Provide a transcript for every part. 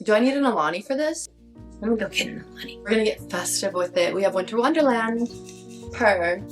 Do I need an Alani for this? Let me go get an Alani. We're gonna get festive with it. We have Winter Wonderland. Purr.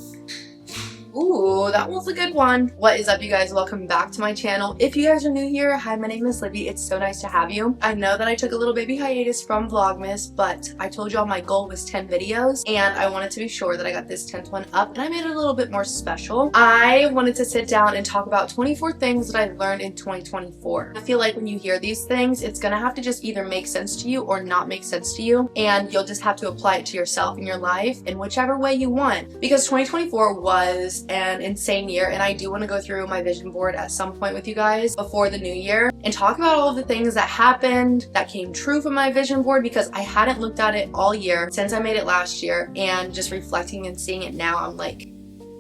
Ooh, that was a good one. What is up, you guys? Welcome back to my channel. If you guys are new here, hi, my name is Libby. It's so nice to have you. I know that I took a little baby hiatus from Vlogmas, but I told y'all my goal was 10 videos, and I wanted to be sure that I got this 10th one up, and I made it a little bit more special. I wanted to sit down and talk about 24 things that I learned in 2024. I feel like when you hear these things, it's gonna have to just either make sense to you or not make sense to you, and you'll just have to apply it to yourself in your life in whichever way you want. Because 2024 was an insane year, and I do want to go through my vision board at some point with you guys before the new year and talk about all of the things that happened that came true from my vision board, because I hadn't looked at it all year since I made it last year, and just reflecting and seeing it now, I'm like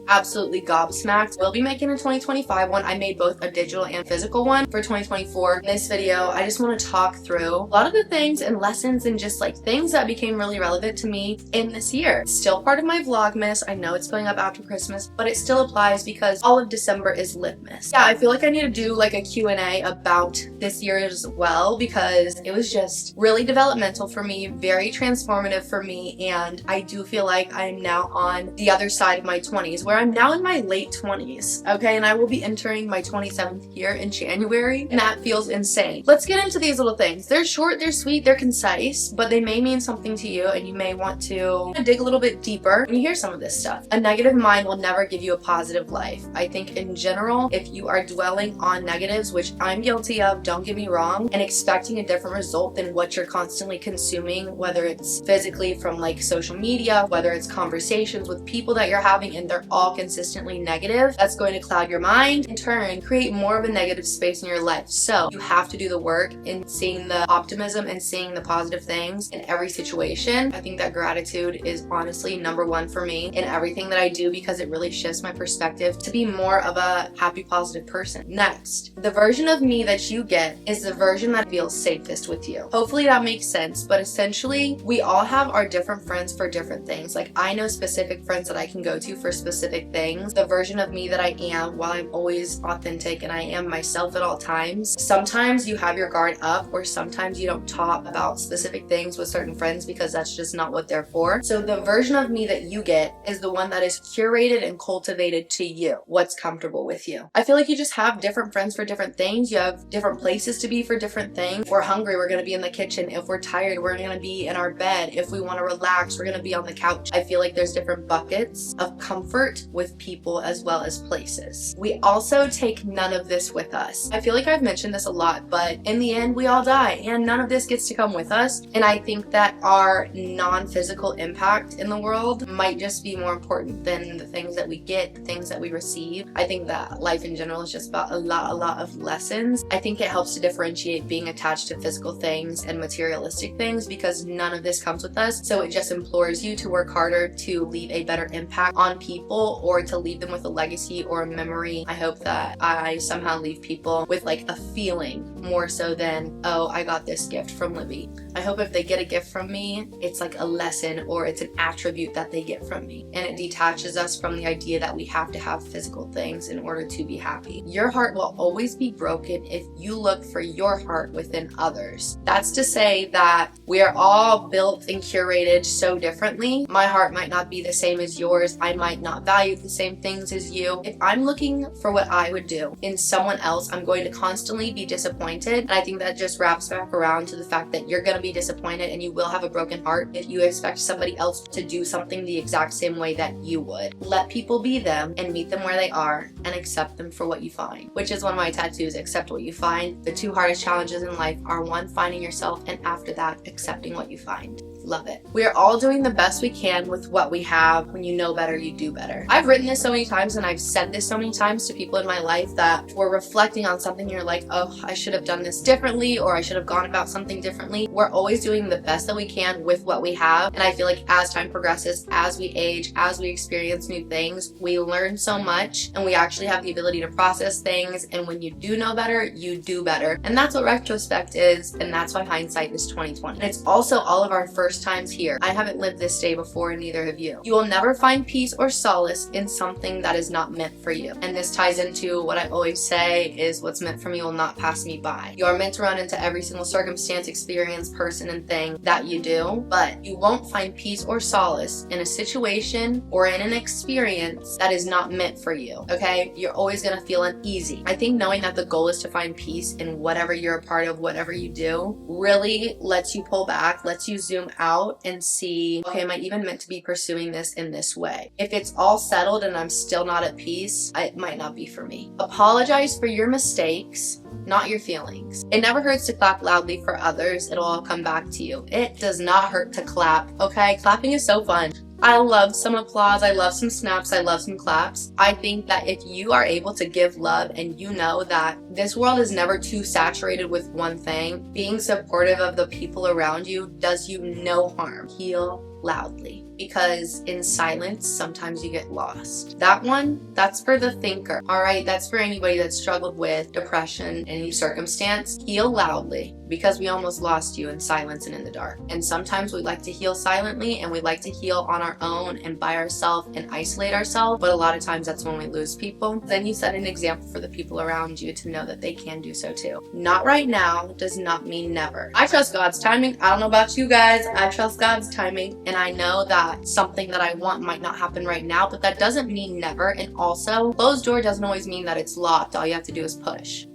absolutely gobsmacked. We'll be making a 2025 one. I made both a digital and physical one for 2024. In this video, I just want to talk through a lot of the things and lessons and just like things that became really relevant to me in this year. It's still part of my Vlogmas. I know it's going up after Christmas, but it still applies because all of December is LIBMASS. Yeah, I feel like I need to do like a Q&A about this year as well, because it was just really developmental for me, very transformative for me, and I do feel like I'm now on the other side of my 20s, where I'm now in my late 20s, okay? And I will be entering my 27th year in January, and that feels insane. Let's get into these little things. They're short, they're sweet, they're concise, but they may mean something to you, and you may want to dig a little bit deeper when you hear some of this stuff. A negative mind will never give you a positive life. I think in general, if you are dwelling on negatives, which I'm guilty of, don't get me wrong, and expecting a different result than what you're constantly consuming, whether it's physically from like social media, whether it's conversations with people that you're having and they're all consistently negative, that's going to cloud your mind, in turn create more of a negative space in your life. So you have to do the work in seeing the optimism and seeing the positive things in every situation. I think that gratitude is honestly number one for me in everything that I do, because it really shifts my perspective to be more of a happy, positive person. Next, the version of me that you get is the version that feels safest with you. Hopefully that makes sense, but essentially we all have our different friends for different things. Like I know specific friends that I can go to for specific things. The version of me that I am, while I'm always authentic and I am myself at all times, sometimes you have your guard up, or sometimes you don't talk about specific things with certain friends because that's just not what they're for. So the version of me that you get is the one that is curated and cultivated to you, what's comfortable with you. I feel like you just have different friends for different things. You have different places to be for different things. If we're hungry, we're gonna be in the kitchen. If we're tired, we're gonna be in our bed. If we want to relax, we're gonna be on the couch. I feel like there's different buckets of comfort with people as well as places. We also take none of this with us. I feel like I've mentioned this a lot, but in the end we all die, and none of this gets to come with us. And I think that our non-physical impact in the world might just be more important than the things that we get, the things that we receive. I think that life in general is just about a lot of lessons. I think it helps to differentiate being attached to physical things and materialistic things, because none of this comes with us. So it just implores you to work harder to leave a better impact on people, or to leave them with a legacy or a memory. I hope that I somehow leave people with like a feeling more so than, oh, I got this gift from Libby. I hope if they get a gift from me, it's like a lesson or it's an attribute that they get from me, and it detaches us from the idea that we have to have physical things in order to be happy. Your heart will always be broken if you look for your heart within others. That's to say that we are all built and curated so differently. My heart might not be the same as yours. I might not value the same things as you. If I'm looking for what I would do in someone else, I'm going to constantly be disappointed. And I think that just wraps back around to the fact that you're going to be disappointed and you will have a broken heart if you expect somebody else to do something the exact same way that you would. Let people be them and meet them where they are and accept them for what you find, which is one of my tattoos, accept what you find. The two hardest challenges in life are one, finding yourself, and after that, accepting what you find. Love it. We are all doing the best we can with what we have. When you know better, you do better. I've written this so many times and I've said this so many times to people in my life that we're reflecting on something and you're like, oh, I should have done this differently, or I should have gone about something differently. We're always doing the best that we can with what we have. And I feel like as time progresses, as we age, as we experience new things, we learn so much and we actually have the ability to process things. And when you do know better, you do better. And that's what retrospect is. And that's why hindsight is 2020. And it's also all of our first first times here. I haven't lived this day before, and neither have you. You will never find peace or solace in something that is not meant for you. And this ties into what I always say is what's meant for me will not pass me by. You are meant to run into every single circumstance, experience, person, and thing that you do, but you won't find peace or solace in a situation or in an experience that is not meant for you, okay? You're always gonna feel uneasy. I think knowing that the goal is to find peace in whatever you're a part of, whatever you do, really lets you pull back, lets you zoom out and see, okay, am I even meant to be pursuing this in this way? If it's all settled and I'm still not at peace, it might not be for me. Apologize for your mistakes, not your feelings. It never hurts to clap loudly for others. It'll all come back to you. It does not hurt to clap, okay? Clapping is so fun. I love some applause, I love some snaps, I love some claps. I think that if you are able to give love and you know that this world is never too saturated with one thing, being supportive of the people around you does you no harm. Heal loudly, because in silence sometimes you get lost. That one, that's for the thinker. All right, that's for anybody that struggled with depression, any circumstance. Heal loudly, because we almost lost you in silence and in the dark. And sometimes we like to heal silently, and we like to heal on our own and by ourselves and isolate ourselves, but a lot of times that's when we lose people. Then you set an example for the people around you to know that they can do so too. Not right now does not mean never. I trust God's timing. I don't know about you guys, I trust God's timing, and I know that something that I want might not happen right now, but that doesn't mean never. And also, closed door doesn't always mean that it's locked. All you have to do is push.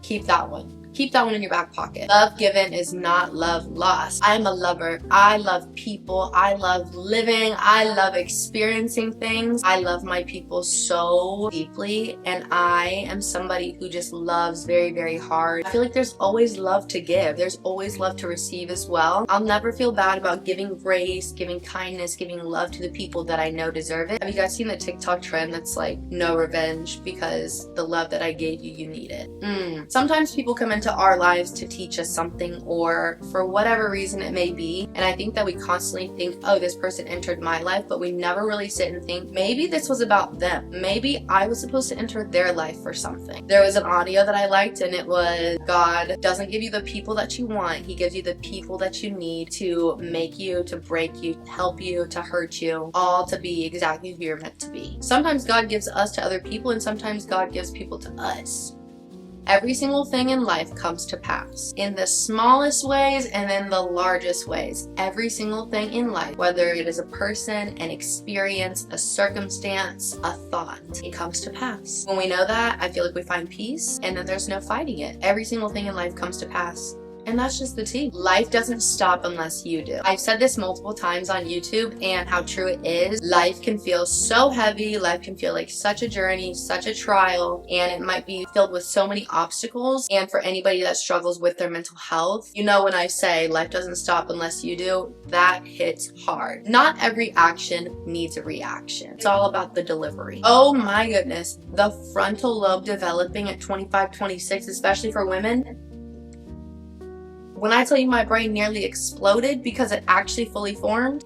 Keep that one. Keep that one in your back pocket. Love given is not love lost. I'm a lover. I love people. I love living. I love experiencing things. I love my people so deeply, and I am somebody who just loves very, very hard. I feel like there's always love to give. There's always love to receive as well. I'll never feel bad about giving grace, giving kindness, giving love to the people that I know deserve it. Have you guys seen the TikTok trend that's like, no revenge, because the love that I gave you, you need it? Sometimes people come into our lives to teach us something, or for whatever reason it may be, and I think that we constantly think, oh, this person entered my life, but we never really sit and think, maybe this was about them. Maybe I was supposed to enter their life for something. There was an audio that I liked, and it was, God doesn't give you the people that you want. He gives you the people that you need to make you, to break you, to help you, to hurt you, all to be exactly who you're meant to be. Sometimes God gives us to other people, and sometimes God gives people to us. Every single thing in life comes to pass, in the smallest ways and in the largest ways. Every single thing in life, whether it is a person, an experience, a circumstance, a thought, it comes to pass. When we know that, I feel like we find peace, and then there's no fighting it. Every single thing in life comes to pass. And that's just the tea. Life doesn't stop unless you do. I've said this multiple times on YouTube, and how true it is. Life can feel so heavy. Life can feel like such a journey, such a trial, and it might be filled with so many obstacles. And for anybody that struggles with their mental health, you know, when I say life doesn't stop unless you do, that hits hard. Not every action needs a reaction. It's all about the delivery. Oh my goodness. The frontal lobe developing at 25, 26, especially for women. When I tell you my brain nearly exploded because it actually fully formed,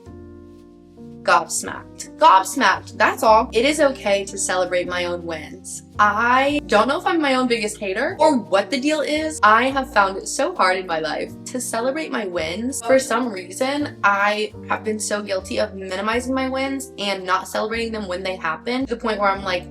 gobsmacked. Gobsmacked, that's all. It is okay to celebrate my own wins. I don't know if I'm my own biggest hater or what the deal is. I have found it so hard in my life to celebrate my wins. For some reason, I have been so guilty of minimizing my wins and not celebrating them when they happen, to the point where I'm like,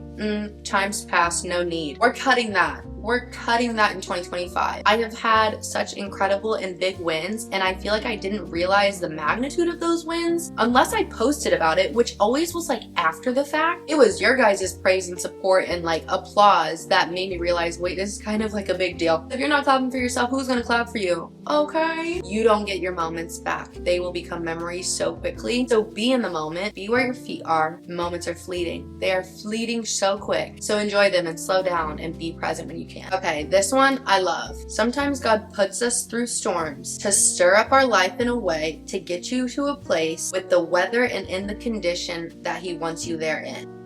time's passed, no need. We're cutting that. We're cutting that in 2025. I have had such incredible and big wins, and I feel like I didn't realize the magnitude of those wins unless I posted about it, which always was like after the fact. It was your guys' praise and support and like applause that made me realize, wait, this is kind of like a big deal. If you're not clapping for yourself, who's gonna clap for you? Okay. You don't get your moments back. They will become memories so quickly. So be in the moment, be where your feet are. Moments are fleeting. They are fleeting so quick. So enjoy them and slow down and be present when you can. Okay, this one I love. Sometimes God puts us through storms to stir up our life in a way to get you to a place with the weather and in the condition that He wants you there in.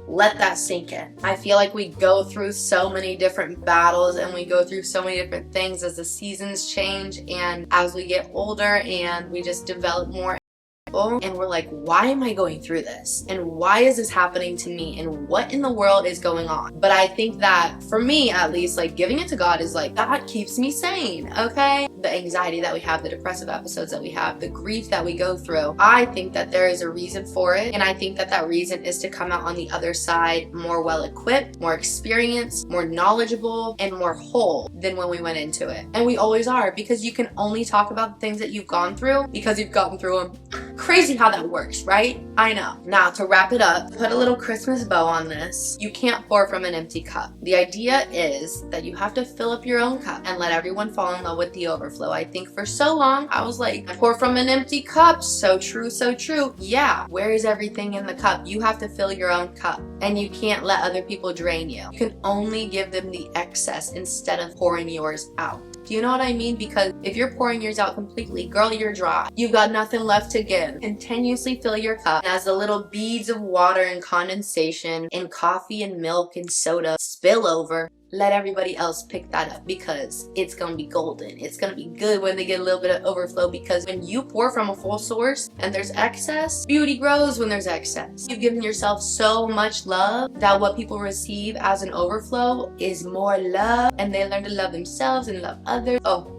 Let that sink in. I feel like we go through so many different battles, and we go through so many different things as the seasons change and as we get older, and we just develop more and we're like, why am I going through this? And why is this happening to me? And what in the world is going on? But I think that for me, at least, like giving it to God is like, that keeps me sane, okay? The anxiety that we have, the depressive episodes that we have, the grief that we go through, I think that there is a reason for it. And I think that that reason is to come out on the other side more well-equipped, more experienced, more knowledgeable, and more whole than when we went into it. And we always are, because you can only talk about the things that you've gone through because you've gotten through them. Crazy how that works, right? I know. Now, to wrap it up, put a little Christmas bow on this. You can't pour from an empty cup. The idea is that you have to fill up your own cup and let everyone fall in love with the overflow. I think for so long, I was like, I pour from an empty cup. So true, so true. Yeah, where is everything in the cup? You have to fill your own cup, and you can't let other people drain you. You can only give them the excess instead of pouring yours out. Do you know what I mean? Because if you're pouring yours out completely, girl, you're dry. You've got nothing left to give. Continuously fill your cup. And as the little beads of water and condensation and coffee and milk and soda spill over, let everybody else pick that up, because it's gonna be golden. It's gonna be good when they get a little bit of overflow, because when you pour from a full source and there's excess, beauty grows when there's excess. You've given yourself so much love that what people receive as an overflow is more love, and they learn to love themselves and love others. Oh,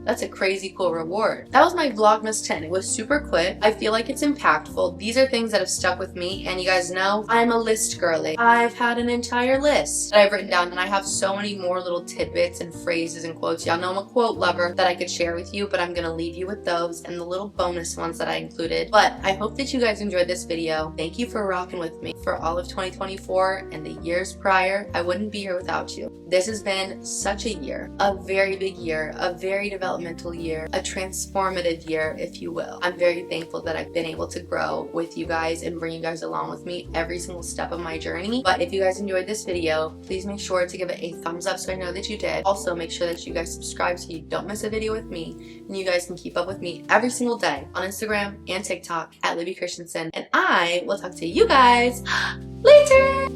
that's a crazy cool reward. That was my Vlogmas 10. It was super quick. I feel like it's impactful. These are things that have stuck with me, and you guys know I'm a list girly. I've had an entire list that I've written down, and I have so many more little tidbits and phrases and quotes. Y'all know I'm a quote lover that I could share with you, but I'm gonna leave you with those and the little bonus ones that I included. But I hope that you guys enjoyed this video. Thank you for rocking with me for all of 2024 and the years prior. I wouldn't be here without you. This has been such a year, a very big year, a very developmental year, a transformative year, if you will. I'm very thankful that I've been able to grow with you guys and bring you guys along with me every single step of my journey. But if you guys enjoyed this video, please make sure to give it a thumbs up so I know that you did. Also, make sure that you guys subscribe so you don't miss a video with me, and you guys can keep up with me every single day on Instagram and TikTok at Libby Christensen. And I will talk to you guys later!